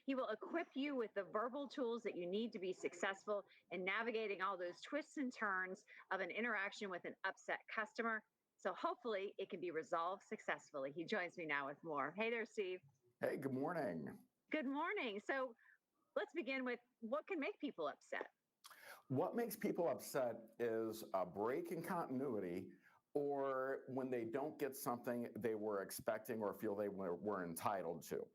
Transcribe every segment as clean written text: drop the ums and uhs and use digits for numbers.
He will equip you with the verbal tools that you need to be successful in navigating all those twists and turns of an interaction with an upset customer. So hopefully it can be resolved successfully. He joins me now with more. Hey there, Steve. Hey, good morning. Good morning. So let's begin with what can make people upset. What makes people upset is a break in continuity or when they don't get something they were expecting or feel they were entitled to.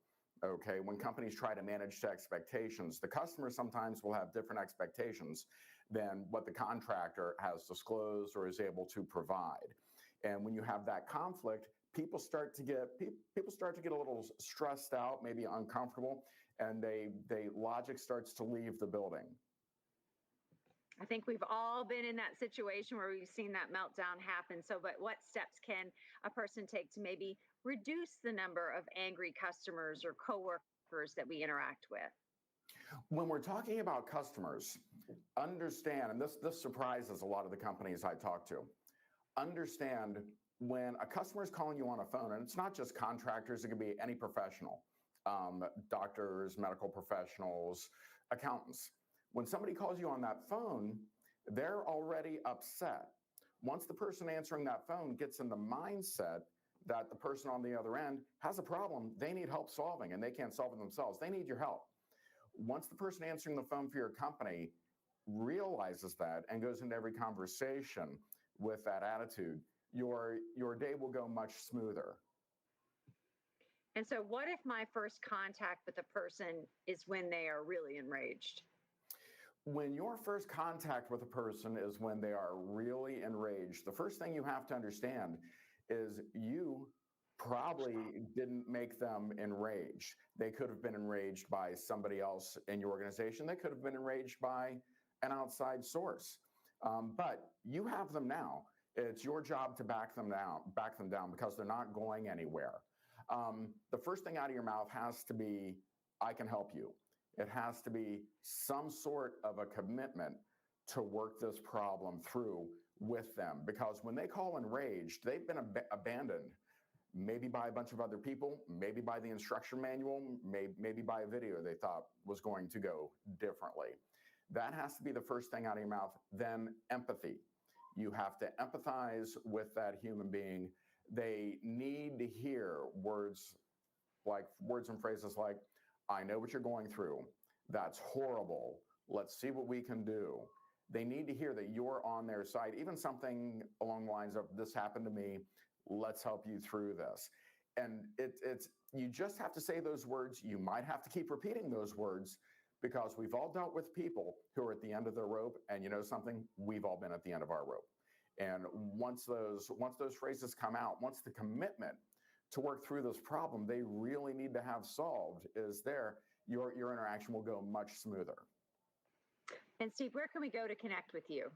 Okay, when companies try to manage to expectations, the customer sometimes will have different expectations than what the contractor has disclosed or is able to provide. And when you have that conflict, people start to get a little stressed out, maybe uncomfortable, and logic starts to leave the building. I think we've all been in that situation where we've seen that meltdown happen. So, but what steps can a person take to maybe reduce the number of angry customers or coworkers that we interact with? When we're talking about customers, understand, and this surprises a lot of the companies I talk to, understand when a customer is calling you on a phone, and it's not just contractors, it could be any professional, doctors, medical professionals, accountants. When somebody calls you on that phone, they're already upset. Once the person answering that phone gets in the mindset that the person on the other end has a problem they need help solving and they can't solve it themselves, they need your help. Once the person answering the phone for your company realizes that and goes into every conversation with that attitude, your day will go much smoother. And so, what if my first contact with a person is when they are really enraged? When your first contact with a person is when they are really enraged, the first thing you have to understand is you probably didn't make them enraged. They could have been enraged by somebody else in your organization. They could have been enraged by an outside source. But you have them now. It's your job to back them down because they're not going anywhere. The first thing out of your mouth has to be, I can help you. It has to be some sort of a commitment to work this problem through with them. Because when they call enraged, they've been abandoned, maybe by a bunch of other people, maybe by the instruction manual, maybe by a video they thought was going to go differently. That has to be the first thing out of your mouth. Then empathy. You have to empathize with that human being. They need to hear words and phrases like, I know what you're going through. That's horrible. Let's see what we can do. They need to hear that you're on their side, even something along the lines of, this happened to me. Let's help you through this. And you just have to say those words. You might have to keep repeating those words because we've all dealt with people who are at the end of their rope. And you know something? We've all been at the end of our rope. And once those phrases come out, once the commitment to work through this problem they really need to have solved is there, your interaction will go much smoother. And Steve, where can we go to connect with you?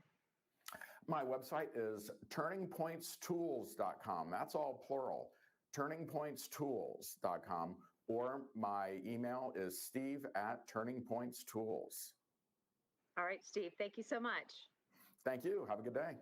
My website is turningpointstools.com. That's all plural, turningpointstools.com. Or my email is steve@turningpointstools. All right, Steve, thank you so much. Thank you. Have a good day.